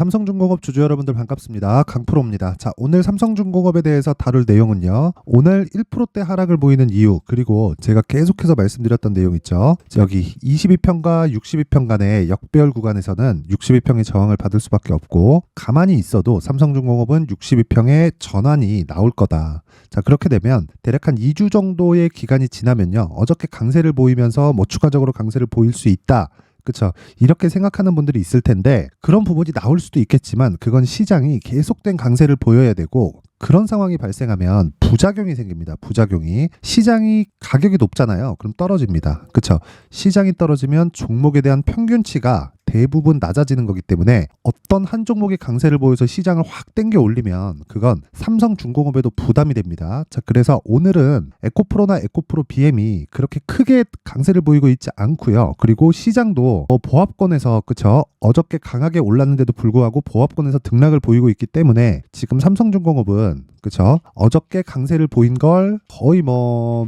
삼성중공업 주주 여러분들 반갑습니다. 강프로입니다. 자, 오늘 삼성중공업에 대해서 다룰 내용은요. 오늘 1%대 하락을 보이는 이유, 그리고 제가 계속해서 말씀드렸던 내용 있죠. 여기 22평과 62평 간의 역배열 구간에서는 62평의 저항을 받을 수밖에 없고, 가만히 있어도 삼성중공업은 62평의 전환이 나올 거다. 자, 그렇게 되면 대략 한 2주 정도의 기간이 지나면요. 어저께 강세를 보이면서 추가적으로 강세를 보일 수 있다. 그렇죠. 이렇게 생각하는 분들이 있을 텐데, 그런 부분이 나올 수도 있겠지만 그건 시장이 계속된 강세를 보여야 되고, 그런 상황이 발생하면 부작용이 생깁니다. 부작용이. 시장이 가격이 높잖아요. 그럼 떨어집니다. 그렇죠. 시장이 떨어지면 종목에 대한 평균치가 대부분 낮아지는 거기 때문에 어떤 한 종목이 강세를 보여서 시장을 확 당겨 올리면 그건 삼성중공업에도 부담이 됩니다. 자, 그래서 오늘은 에코프로나 에코프로 BM이 그렇게 크게 강세를 보이고 있지 않고요. 그리고 시장도 보합권에서, 그쵸, 어저께 강하게 올랐는데도 불구하고 보합권에서 등락을 보이고 있기 때문에 지금 삼성중공업은, 그쵸, 어저께 강세를 보인 걸 거의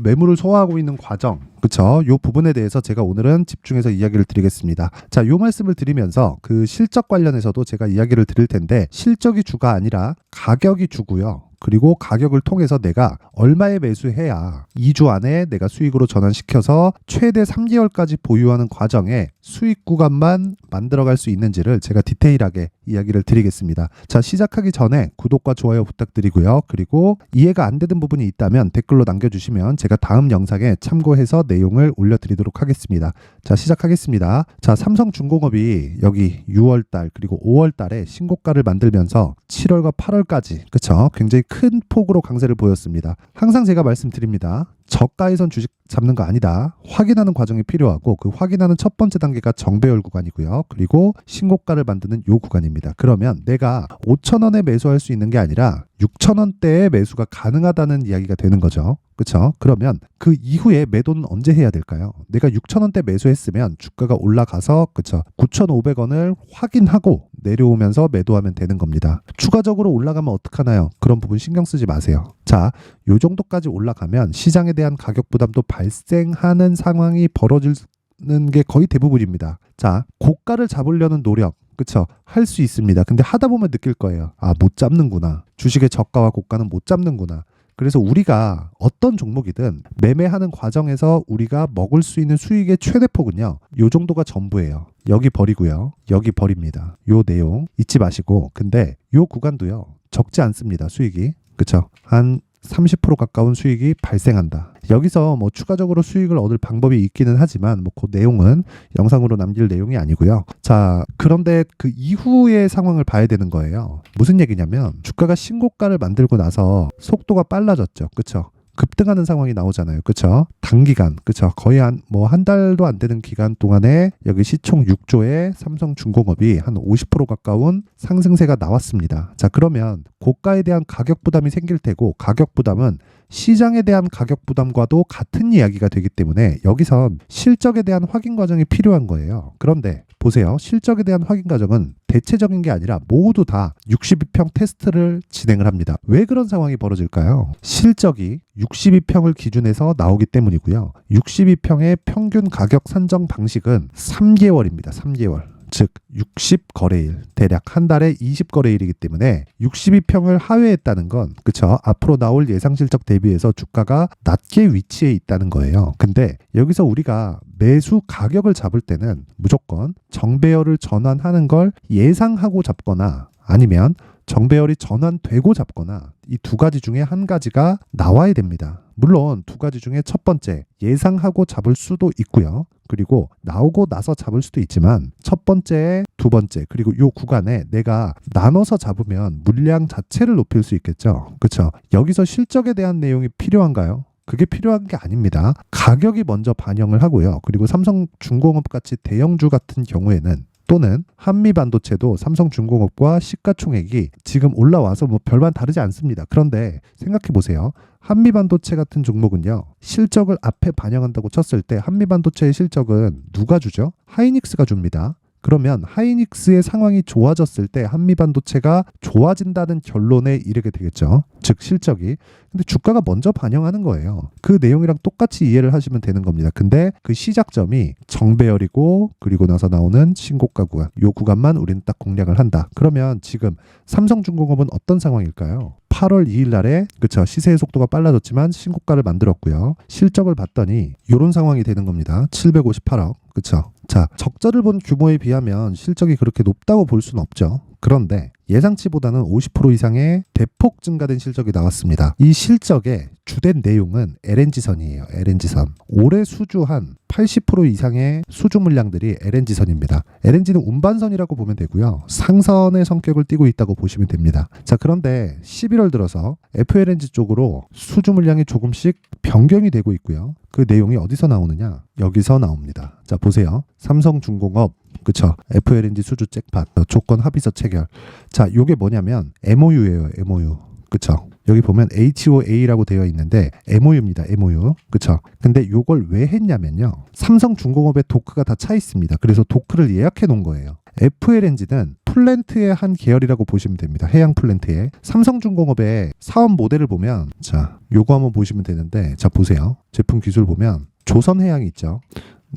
매물을 소화하고 있는 과정, 그쵸, 요 부분에 대해서 제가 오늘은 집중해서 이야기를 드리겠습니다. 자, 요 말씀을 드리면서 그 실적 관련해서도 제가 이야기를 드릴 텐데, 실적이 주가 아니라 가격이 주고요. 그리고 가격을 통해서 내가 얼마에 매수해야 2주 안에 내가 수익으로 전환시켜서 최대 3개월까지 보유하는 과정에 수익 구간만 만들어갈 수 있는지를 제가 디테일하게 이야기를 드리겠습니다. 자, 시작하기 전에 구독과 좋아요 부탁드리고요. 그리고 이해가 안 되는 부분이 있다면 댓글로 남겨주시면 제가 다음 영상에 참고해서 내용을 올려드리도록 하겠습니다. 자, 시작하겠습니다. 자, 삼성중공업이 여기 6월달 그리고 5월달에 신고가를 만들면서 7월과 8월까지, 그쵸, 굉장히 큰 폭으로 강세를 보였습니다. 항상 제가 말씀드립니다. 저가에선 주식 잡는 거 아니다. 확인하는 과정이 필요하고, 그 확인하는 첫 번째 단계가 정배열 구간이고요. 그리고 신고가를 만드는 요 구간입니다. 그러면 내가 5,000원에 매수할 수 있는 게 아니라 6,000원대의 매수가 가능하다는 이야기가 되는 거죠. 그렇죠? 그러면 그 이후에 매도는 언제 해야 될까요? 내가 6,000원대 매수했으면 주가가 올라가서, 그렇죠, 9,500원을 확인하고 내려오면서 매도하면 되는 겁니다. 추가적으로 올라가면 어떡하나요? 그런 부분 신경 쓰지 마세요. 자, 요 정도까지 올라가면 시장에 대한 가격 부담도 발생하는 상황이 벌어지는 게 거의 대부분입니다. 자, 고가를 잡으려는 노력, 그쵸, 할 수 있습니다. 근데 하다 보면 느낄 거예요. 아, 못 잡는구나. 주식의 저가와 고가는 못 잡는구나. 그래서 우리가 어떤 종목이든 매매하는 과정에서 우리가 먹을 수 있는 수익의 최대폭은요, 요 정도가 전부예요. 여기 버리고요, 여기 버립니다. 요 내용 잊지 마시고. 근데 요 구간도요, 적지 않습니다. 수익이. 그쵸, 한 30% 가까운 수익이 발생한다. 여기서 추가적으로 수익을 얻을 방법이 있기는 하지만 그 내용은 영상으로 남길 내용이 아니고요. 자, 그런데 그 이후의 상황을 봐야 되는 거예요. 무슨 얘기냐면, 주가가 신고가를 만들고 나서 속도가 빨라졌죠. 그쵸? 급등하는 상황이 나오잖아요. 그쵸? 단기간, 그쵸? 거의 한 달도 안 되는 기간 동안에 여기 시총 6조의 삼성중공업이 한 50% 가까운 상승세가 나왔습니다. 자, 그러면 고가에 대한 가격 부담이 생길 테고, 가격 부담은 시장에 대한 가격 부담과도 같은 이야기가 되기 때문에 여기선 실적에 대한 확인 과정이 필요한 거예요. 그런데 보세요. 실적에 대한 확인 과정은 대체적인 게 아니라 모두 다 62평 테스트를 진행을 합니다. 왜 그런 상황이 벌어질까요? 실적이 62평을 기준해서 나오기 때문이고요. 62평의 평균 가격 산정 방식은 3개월입니다. 3개월. 즉 60거래일, 대략 한 달에 20거래일이기 때문에 62평을 하회했다는 건, 그쵸, 앞으로 나올 예상 실적 대비해서 주가가 낮게 위치해 있다는 거예요. 근데 여기서 우리가 매수 가격을 잡을 때는 무조건 정배열을 전환하는 걸 예상하고 잡거나, 아니면 정배열이 전환되고 잡거나, 이 두 가지 중에 한 가지가 나와야 됩니다. 물론 두 가지 중에 첫 번째, 예상하고 잡을 수도 있고요. 그리고 나오고 나서 잡을 수도 있지만 첫 번째, 두 번째, 그리고 요 구간에 내가 나눠서 잡으면 물량 자체를 높일 수 있겠죠. 그렇죠? 여기서 실적에 대한 내용이 필요한가요? 그게 필요한 게 아닙니다. 가격이 먼저 반영을 하고요. 그리고 삼성중공업 같이 대형주 같은 경우에는, 또는 한미반도체도 삼성중공업과 시가총액이 지금 올라와서 별반 다르지 않습니다. 그런데 생각해 보세요. 한미반도체 같은 종목은요, 실적을 앞에 반영한다고 쳤을 때 한미반도체의 실적은 누가 주죠? 하이닉스가 줍니다. 그러면 하이닉스의 상황이 좋아졌을 때 한미반도체가 좋아진다는 결론에 이르게 되겠죠. 즉 실적이. 근데 주가가 먼저 반영하는 거예요. 그 내용이랑 똑같이 이해를 하시면 되는 겁니다. 근데 그 시작점이 정배열이고 그리고 나서 나오는 신고가 구간, 요 구간만 우리는 딱 공략을 한다. 그러면 지금 삼성중공업은 어떤 상황일까요? 8월 2일 날에 그쵸, 시세의 속도가 빨라졌지만 신고가를 만들었고요. 실적을 봤더니 이런 상황이 되는 겁니다. 758억. 그쵸? 자, 적자를 본 규모에 비하면 실적이 그렇게 높다고 볼 수는 없죠. 그런데 예상치보다는 50% 이상의 대폭 증가된 실적이 나왔습니다. 이 실적의 주된 내용은 LNG선이에요. LNG선. 올해 수주한 80% 이상의 수주 물량들이 LNG선입니다. LNG는 운반선이라고 보면 되고요. 상선의 성격을 띠고 있다고 보시면 됩니다. 자, 그런데 11월 들어서 FLNG 쪽으로 수주 물량이 조금씩 변경이 되고 있고요. 그 내용이 어디서 나오느냐? 여기서 나옵니다. 자, 보세요. 삼성중공업 그쵸. FLNG 수주 잭팟 조건 합의서 체결. 자, 요게 뭐냐면 MOU예요. MOU. 그쵸. 여기 보면 HOA라고 되어 있는데 MOU입니다. MOU. 그쵸. 근데 요걸 왜 했냐면요. 삼성중공업의 도크가 다 차 있습니다. 그래서 도크를 예약해 놓은 거예요. FLNG는 플랜트의 한 계열이라고 보시면 됩니다. 해양 플랜트의. 삼성중공업의 사업 모델을 보면 자, 요거 한번 보시면 되는데 자, 보세요. 제품 기술 보면 조선해양이 있죠.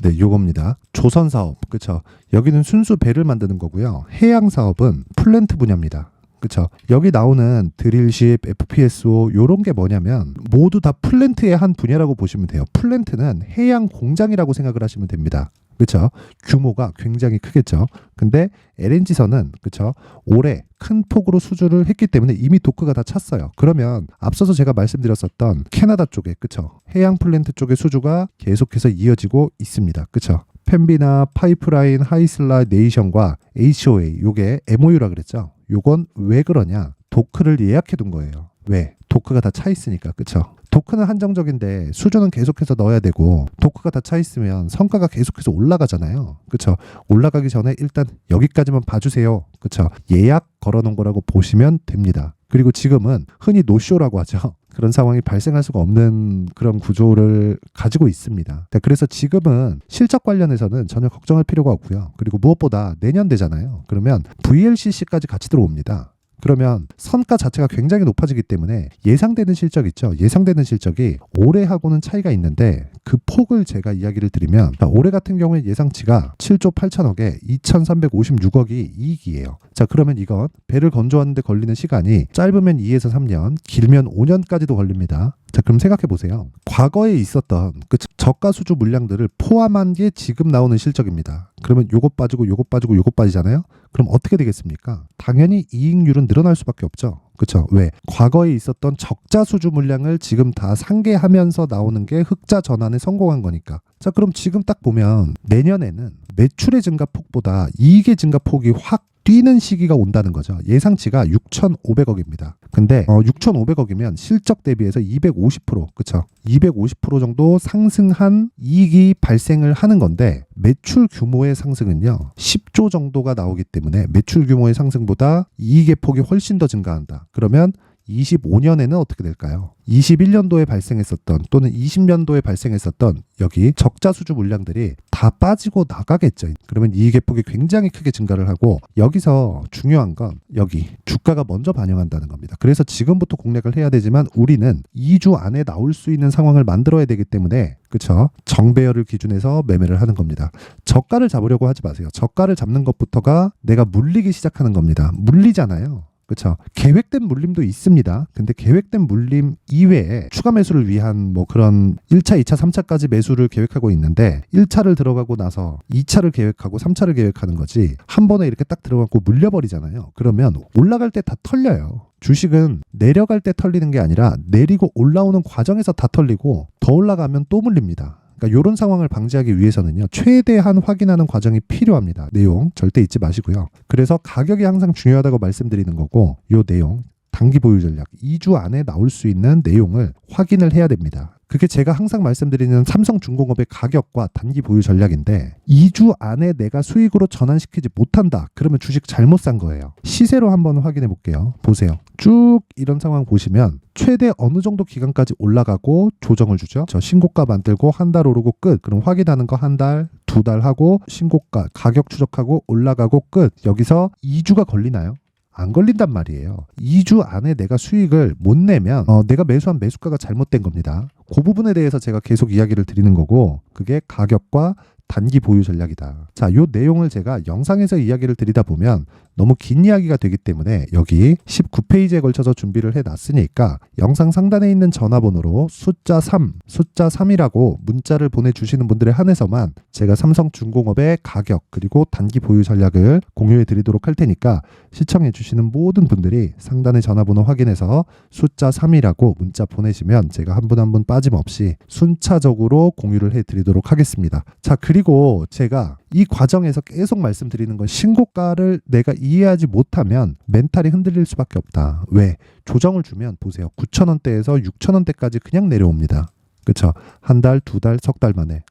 네, 요겁니다. 조선 사업. 그쵸. 여기는 순수 배를 만드는 거고요. 해양 사업은 플랜트 분야입니다. 그쵸. 여기 나오는 드릴십, FPSO 요런 게 뭐냐면 모두 다 플랜트의 한 분야라고 보시면 돼요. 플랜트는 해양 공장이라고 생각을 하시면 됩니다. 그쵸. 규모가 굉장히 크겠죠. 근데 LNG선은 그쵸. 올해 큰 폭으로 수주를 했기 때문에 이미 도크가 다 찼어요. 그러면 앞서서 제가 말씀드렸었던 캐나다 쪽에 그쵸. 해양 플랜트 쪽의 수주가 계속해서 이어지고 있습니다. 그쵸. 펜비나 파이프라인, 하이슬라, 네이션과 HOA 요게 MOU라 그랬죠. 요건 왜 그러냐? 도크를 예약해 둔 거예요. 왜? 도크가 다 차 있으니까. 그쵸? 도크는 한정적인데 수주는 계속해서 넣어야 되고 도크가 다 차 있으면 성과가 계속해서 올라가잖아요. 그쵸? 올라가기 전에 일단 여기까지만 봐주세요. 그쵸? 예약 걸어놓은 거라고 보시면 됩니다. 그리고 지금은 흔히 노쇼라고 하죠. 그런 상황이 발생할 수가 없는 그런 구조를 가지고 있습니다. 그래서 지금은 실적 관련해서는 전혀 걱정할 필요가 없고요. 그리고 무엇보다 내년 되잖아요. 그러면 VLCC까지 같이 들어옵니다. 그러면 선가 자체가 굉장히 높아지기 때문에 예상되는 실적 있죠. 예상되는 실적이 올해하고는 차이가 있는데 그 폭을 제가 이야기를 드리면 올해 같은 경우에 예상치가 7조 8천억에 2,356억이 이익이에요. 자, 그러면 이건 배를 건조하는데 걸리는 시간이 짧으면 2에서 3년, 길면 5년까지도 걸립니다. 자, 그럼 생각해 보세요. 과거에 있었던 그 저가 수주 물량들을 포함한 게 지금 나오는 실적입니다. 그러면 요것 빠지고 요것 빠지고 요것 빠지잖아요. 그럼 어떻게 되겠습니까? 당연히 이익률은 늘어날 수밖에 없죠. 그렇죠? 왜? 과거에 있었던 적자 수주 물량을 지금 다 상계하면서 나오는 게 흑자 전환에 성공한 거니까. 자, 그럼 지금 딱 보면 내년에는 매출의 증가폭보다 이익의 증가폭이 확 뛰는 시기가 온다는 거죠. 예상치가 6,500억입니다. 근데 6,500억이면 실적 대비해서 250%, 그쵸? 250% 정도 상승한 이익이 발생을 하는 건데 매출 규모의 상승은요 10조 정도가 나오기 때문에 매출 규모의 상승보다 이익의 폭이 훨씬 더 증가한다. 그러면 25년에는 어떻게 될까요? 21년도에 발생했었던 또는 20년도에 발생했었던 여기 적자 수주 물량들이 다 빠지고 나가겠죠. 그러면 이익의 폭이 굉장히 크게 증가를 하고 여기서 중요한 건 여기 주가가 먼저 반영한다는 겁니다. 그래서 지금부터 공략을 해야 되지만 우리는 2주 안에 나올 수 있는 상황을 만들어야 되기 때문에 그쵸? 정배열을 기준해서 매매를 하는 겁니다. 저가를 잡으려고 하지 마세요. 저가를 잡는 것부터가 내가 물리기 시작하는 겁니다. 물리잖아요. 그렇죠. 계획된 물림도 있습니다. 근데 계획된 물림 이외에 추가 매수를 위한 뭐 그런 1차, 2차, 3차까지 매수를 계획하고 있는데 1차를 들어가고 나서 2차를 계획하고 3차를 계획하는 거지 한 번에 이렇게 딱 들어가고 물려버리잖아요. 그러면 올라갈 때 다 털려요. 주식은 내려갈 때 털리는 게 아니라 내리고 올라오는 과정에서 다 털리고 더 올라가면 또 물립니다. 그러니까 이런 상황을 방지하기 위해서는요 최대한 확인하는 과정이 필요합니다. 내용 절대 잊지 마시고요. 그래서 가격이 항상 중요하다고 말씀드리는 거고 이 내용 단기 보유 전략 2주 안에 나올 수 있는 내용을 확인을 해야 됩니다. 그게 제가 항상 말씀드리는 삼성중공업의 가격과 단기 보유 전략인데 2주 안에 내가 수익으로 전환시키지 못한다. 그러면 주식 잘못 산 거예요. 시세로 한번 확인해 볼게요. 보세요. 쭉 이런 상황 보시면 최대 어느 정도 기간까지 올라가고 조정을 주죠. 저 신고가 만들고 한 달 오르고 끝. 그럼 확인하는 거 한 달, 두 달 하고 신고가 가격 추적하고 올라가고 끝. 여기서 2주가 걸리나요? 안 걸린단 말이에요. 2주 안에 내가 수익을 못 내면 내가 매수한 매수가가 잘못된 겁니다. 그 부분에 대해서 제가 계속 이야기를 드리는 거고 그게 가격과 단기 보유 전략이다. 자, 요 내용을 제가 영상에서 이야기를 드리다 보면 너무 긴 이야기가 되기 때문에 여기 19페이지에 걸쳐서 준비를 해놨으니까 영상 상단에 있는 전화번호로 숫자 3이라고 문자를 보내주시는 분들에 한해서만 제가 삼성중공업의 가격 그리고 단기 보유 전략을 공유해 드리도록 할 테니까 시청해 주시는 모든 분들이 상단의 전화번호 확인해서 숫자 3이라고 문자 보내시면 제가 한 분 한 분 빠짐없이 순차적으로 공유를 해 드리도록 하겠습니다. 자, 그리고 제가 이 과정에서 계속 말씀드리는 건 신고가를 내가 이해하지 못하면 멘탈이 흔들릴 수밖에 없다. 왜? 조정을 주면 보세요. 9,000원대에서 6,000원대까지 그냥 내려옵니다. 그렇죠? 한 달, 두 달, 석 달 만에.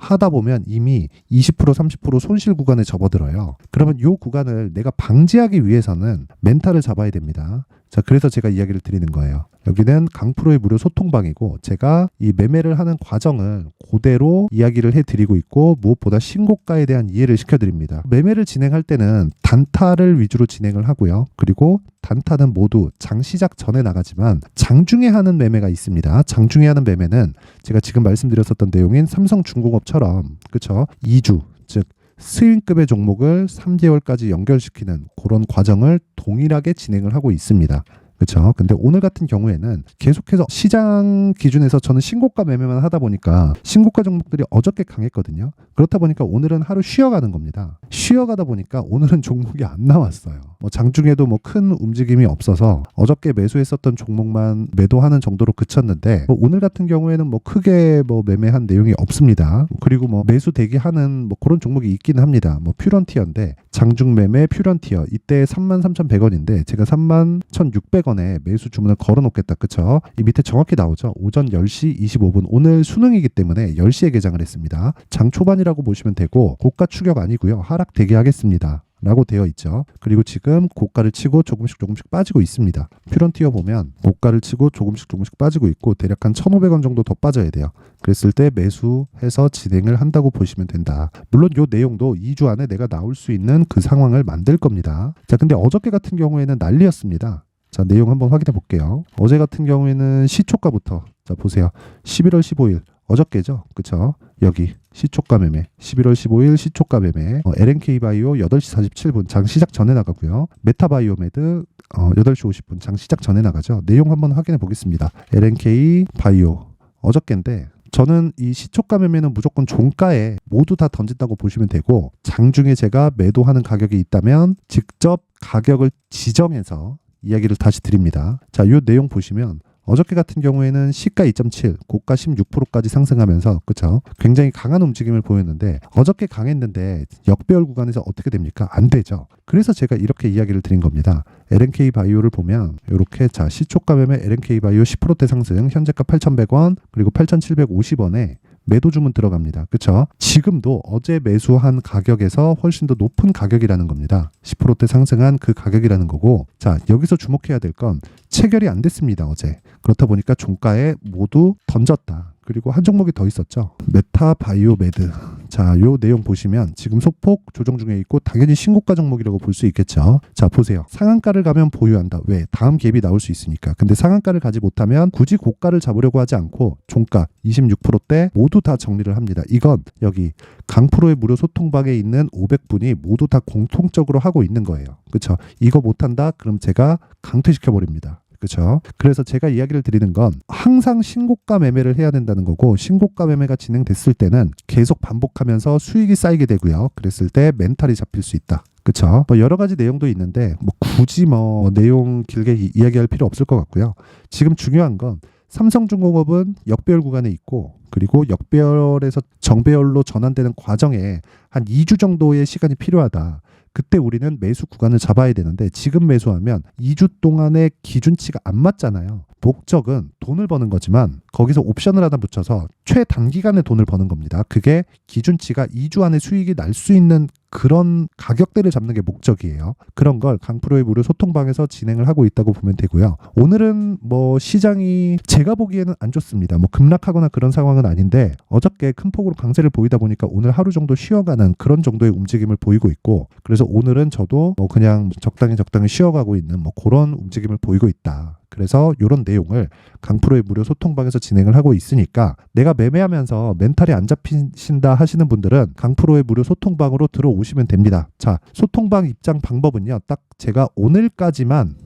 하다 보면 이미 20% 30% 손실 구간에 접어들어요. 그러면 이 구간을 내가 방지하기 위해서는 멘탈을 잡아야 됩니다. 자, 그래서 제가 이야기를 드리는 거예요. 여기는 강프로의 무료 소통방이고 제가 이 매매를 하는 과정을 그대로 이야기를 해드리고 있고 무엇보다 신고가에 대한 이해를 시켜드립니다. 매매를 진행할 때는 단타를 위주로 진행을 하고요. 그리고 단타는 모두 장 시작 전에 나가지만 장중에 하는 매매가 있습니다. 장중에 하는 매매는 제가 지금 말씀드렸었던 내용인 삼성중공업처럼 그쵸? 2주 즉 스윙급의 종목을 3개월까지 연결시키는 그런 과정을 동일하게 진행을 하고 있습니다. 그렇죠. 근데 오늘 같은 경우에는 계속해서 시장 기준에서 저는 신고가 매매만 하다 보니까 신고가 종목들이 어저께 강했거든요. 그렇다 보니까 오늘은 하루 쉬어가는 겁니다. 쉬어가다 보니까 오늘은 종목이 안 나왔어요. 장중에도 큰 움직임이 없어서 어저께 매수했었던 종목만 매도하는 정도로 그쳤는데 오늘 같은 경우에는 크게 매매한 내용이 없습니다. 그리고 매수 대기하는 그런 종목이 있기는 합니다. 퓨런티어인데 장중 매매 퓨런티어 이때 33,100원인데 제가 31,600원에 매수 주문을 걸어놓겠다. 그쵸? 이 밑에 정확히 나오죠. 오전 10시 25분 오늘 수능이기 때문에 10시에 개장을 했습니다. 장 초반이라고 보시면 되고 고가 추격 아니고요. 하락 대기하겠습니다. 라고 되어 있죠. 그리고 지금 고가를 치고 조금씩 빠지고 있습니다. 퓨런티어 보면 고가를 치고 조금씩 빠지고 있고 대략 한 1,500원 정도 더 빠져야 돼요. 그랬을 때 매수해서 진행을 한다고 보시면 된다. 물론 이 내용도 2주 안에 내가 나올 수 있는 그 상황을 만들 겁니다. 자, 근데 어저께 같은 경우에는 난리였습니다. 자, 내용 한번 확인해 볼게요. 어제 같은 경우에는 시초가부터 자 보세요. 11월 15일 어저께죠. 그쵸? 여기 시초가 매매 11월 15일 시초가 매매 LNK 바이오 8시 47분 장 시작 전에 나가고요. 메타바이오메드 8시 50분 장 시작 전에 나가죠. 내용 한번 확인해 보겠습니다. LNK 바이오 어저께인데 저는 이 시초가 매매는 무조건 종가에 모두 다 던진다고 보시면 되고 장중에 제가 매도하는 가격이 있다면 직접 가격을 지정해서 이야기를 다시 드립니다. 자, 이 내용 보시면 어저께 같은 경우에는 시가 2.7, 고가 16%까지 상승하면서 그쵸? 굉장히 강한 움직임을 보였는데 어저께 강했는데 역배열 구간에서 어떻게 됩니까? 안 되죠. 그래서 제가 이렇게 이야기를 드린 겁니다. LNK 바이오를 보면 이렇게 자 시초가 매매 LNK 바이오 10%대 상승 현재가 8,100원 그리고 8,750원에 매도 주문 들어갑니다. 그쵸? 지금도 어제 매수한 가격에서 훨씬 더 높은 가격이라는 겁니다. 10%대 상승한 그 가격이라는 거고 자 여기서 주목해야 될 건 체결이 안 됐습니다. 어제. 그렇다 보니까 종가에 모두 던졌다. 그리고 한 종목이 더 있었죠. 메타바이오메드. 자, 요 내용 보시면 지금 소폭 조정 중에 있고 당연히 신고가 종목이라고 볼 수 있겠죠. 자, 보세요. 상한가를 가면 보유한다. 왜? 다음 갭이 나올 수 있으니까. 근데 상한가를 가지 못하면 굳이 고가를 잡으려고 하지 않고 종가 26%대 모두 다 정리를 합니다. 이건 여기 강프로의 무료 소통방에 있는 500분이 모두 다 공통적으로 하고 있는 거예요. 그렇죠? 이거 못한다? 그럼 제가 강퇴시켜버립니다. 그렇죠. 그래서 제가 이야기를 드리는 건 항상 신고가 매매를 해야 된다는 거고 신고가 매매가 진행됐을 때는 계속 반복하면서 수익이 쌓이게 되고요. 그랬을 때 멘탈이 잡힐 수 있다. 그렇죠. 여러 가지 내용도 있는데 굳이 내용 길게 이야기할 필요 없을 것 같고요. 지금 중요한 건 삼성중공업은 역배열 구간에 있고 그리고 역배열에서 정배열로 전환되는 과정에 한 2주 정도의 시간이 필요하다. 그때 우리는 매수 구간을 잡아야 되는데 지금 매수하면 2주 동안의 기준치가 안 맞잖아요. 목적은 돈을 버는 거지만 거기서 옵션을 하나 붙여서 최단기간에 돈을 버는 겁니다. 그게 기준치가 2주 안에 수익이 날 수 있는 그런 가격대를 잡는 게 목적이에요. 그런 걸 강프로의 무료 소통방에서 진행을 하고 있다고 보면 되고요. 오늘은 뭐 시장이 제가 보기에는 안 좋습니다. 뭐 급락하거나 그런 상황은 아닌데 어저께 큰 폭으로 강세를 보이다 보니까 오늘 하루 정도 쉬어가는 그런 정도의 움직임을 보이고 있고, 그래서 오늘은 저도 뭐 그냥 적당히 쉬어가고 있는 뭐 그런 움직임을 보이고 있다. 그래서 이런 내용을 강프로의 무료 소통방에서 진행을 하고 있으니까 내가 매매하면서 멘탈이 안 잡히신다 하시는 분들은 강프로의 무료 소통방으로 들어오시면 됩니다. 자, 소통방 입장 방법은요. 딱 제가 오늘까지만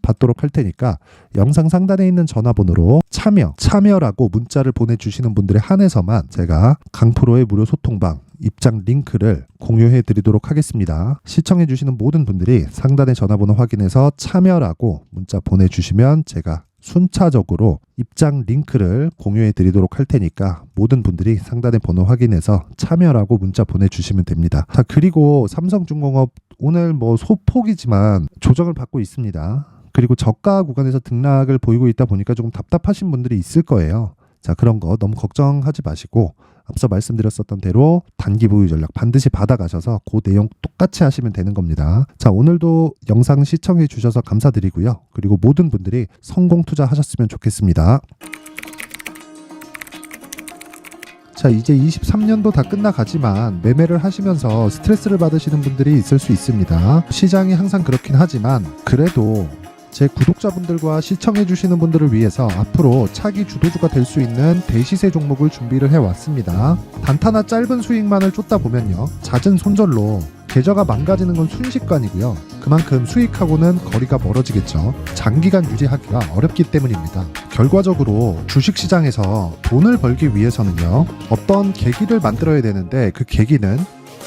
받도록 할 테니까 영상 상단에 있는 전화번호로 참여라고 문자를 보내주시는 분들에 한해서만 제가 강프로의 무료 소통방 입장 링크를 공유해 드리도록 하겠습니다. 시청해 주시는 모든 분들이 상단의 전화번호 확인해서 참여라고 문자 보내주시면 제가 순차적으로 입장 링크를 공유해 드리도록 할 테니까 모든 분들이 상단의 번호 확인해서 참여라고 문자 보내주시면 됩니다. 자, 그리고 삼성중공업 오늘 뭐 소폭이지만 조정을 받고 있습니다. 그리고 저가 구간에서 등락을 보이고 있다 보니까 조금 답답하신 분들이 있을 거예요. 자, 그런 거 너무 걱정하지 마시고 앞서 말씀드렸었던 대로 단기 보유 전략 반드시 받아가셔서 그 내용 똑같이 하시면 되는 겁니다. 자, 오늘도 영상 시청해 주셔서 감사드리고요. 그리고 모든 분들이 성공 투자하셨으면 좋겠습니다. 자, 이제 23년도 다 끝나가지만 매매를 하시면서 스트레스를 받으시는 분들이 있을 수 있습니다. 시장이 항상 그렇긴 하지만 그래도 제 구독자분들과 시청해주시는 분들을 위해서 앞으로 차기 주도주가 될 수 있는 대시세 종목을 준비를 해왔습니다. 단타나 짧은 수익만을 쫓다 보면요, 잦은 손절로 계좌가 망가지는 건 순식간이고요. 그만큼 수익하고는 거리가 멀어지겠죠. 장기간 유지하기가 어렵기 때문입니다. 결과적으로 주식시장에서 돈을 벌기 위해서는요, 어떤 계기를 만들어야 되는데 그 계기는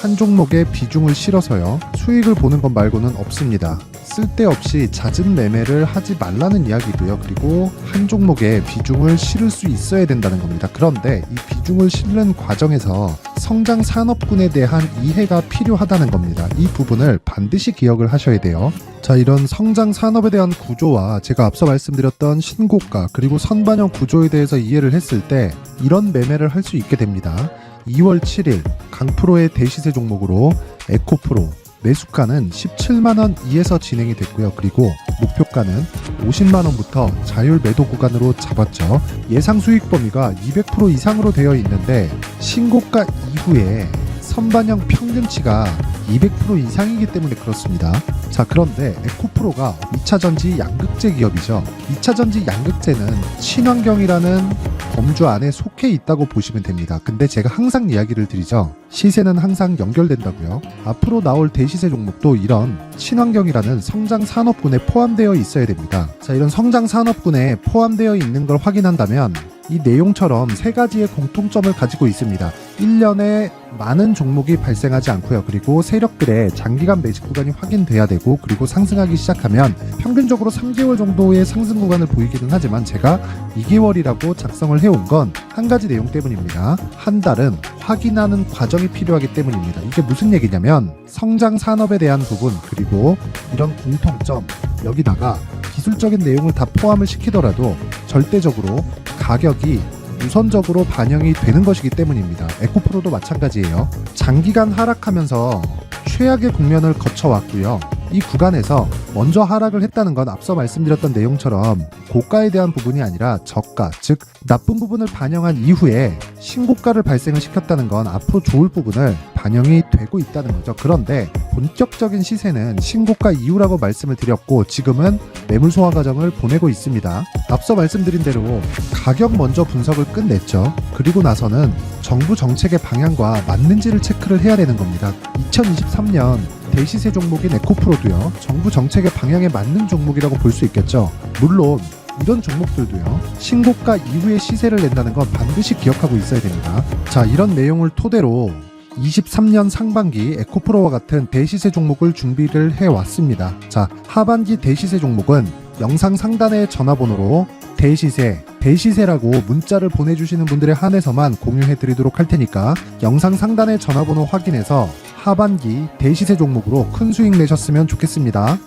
한 종목에 비중을 실어서요, 수익을 보는 것 말고는 없습니다. 쓸데없이 잦은 매매를 하지 말라는 이야기고요. 그리고 한 종목에 비중을 실을 수 있어야 된다는 겁니다. 그런데 이 비중을 실는 과정에서 성장 산업군에 대한 이해가 필요하다는 겁니다. 이 부분을 반드시 기억을 하셔야 돼요. 자, 이런 성장 산업에 대한 구조와 제가 앞서 말씀드렸던 신고가 그리고 선반영 구조에 대해서 이해를 했을 때 이런 매매를 할 수 있게 됩니다. 2월 7일 강프로의 대시세 종목으로 에코프로 매수가는 17만원 이에서 진행이 됐고요. 그리고 목표가는 50만원부터 자율 매도 구간으로 잡았죠. 예상 수익 범위가 200% 이상으로 되어 있는데 신고가 이후에 선반영 평균치가 200% 이상이기 때문에 그렇습니다. 자, 그런데 에코프로가 2차전지 양극재 기업이죠. 2차전지 양극재는 친환경이라는 범주 안에 속해 있다고 보시면 됩니다. 근데 제가 항상 이야기를 드리죠. 시세는 항상 연결된다고요. 앞으로 나올 대시세 종목도 이런 친환경이라는 성장 산업군에 포함되어 있어야 됩니다. 자, 이런 성장 산업군에 포함되어 있는 걸 확인한다면 이 내용처럼 세 가지의 공통점을 가지고 있습니다. 1년에 많은 종목이 발생하지 않고요. 그리고 세력들의 장기간 매집 구간이 확인돼야 되고, 그리고 상승하기 시작하면 평균적으로 3개월 정도의 상승 구간을 보이기는 하지만 제가 2개월이라고 작성을 해온 건 한 가지 내용 때문입니다. 한 달은 확인하는 과정이 필요하기 때문입니다. 이게 무슨 얘기냐면 성장 산업에 대한 부분 그리고 이런 공통점, 여기다가 기술적인 내용을 다 포함을 시키더라도 절대적으로 가격이 우선적으로 반영이 되는 것이기 때문입니다. 에코프로도 마찬가지예요. 장기간 하락하면서 최악의 국면을 거쳐왔고요. 이 구간에서 먼저 하락을 했다는 건 앞서 말씀드렸던 내용처럼 고가에 대한 부분이 아니라 저가, 즉 나쁜 부분을 반영한 이후에 신고가를 발생을 시켰다는 건 앞으로 좋을 부분을 반영이 되고 있다는 거죠. 그런데 본격적인 시세는 신고가 이후라고 말씀을 드렸고 지금은 매물 소화 과정을 보내고 있습니다. 앞서 말씀드린 대로 가격 먼저 분석을 끝냈죠. 그리고 나서는 정부 정책의 방향과 맞는지를 체크를 해야 되는 겁니다. 2023년 대시세 종목인 에코프로도요, 정부 정책의 방향에 맞는 종목이라고 볼 수 있겠죠. 물론 이런 종목들도요, 신고가 이후에 시세를 낸다는 건 반드시 기억하고 있어야 됩니다. 자, 이런 내용을 토대로 23년 상반기 에코프로와 같은 대시세 종목을 준비를 해왔습니다. 자, 하반기 대시세 종목은 영상 상단의 전화번호로 대시세라고 문자를 보내주시는 분들에 한해서만 공유해 드리도록 할 테니까 영상 상단의 전화번호 확인해서 하반기 대시세 종목으로 큰 수익 내셨으면 좋겠습니다.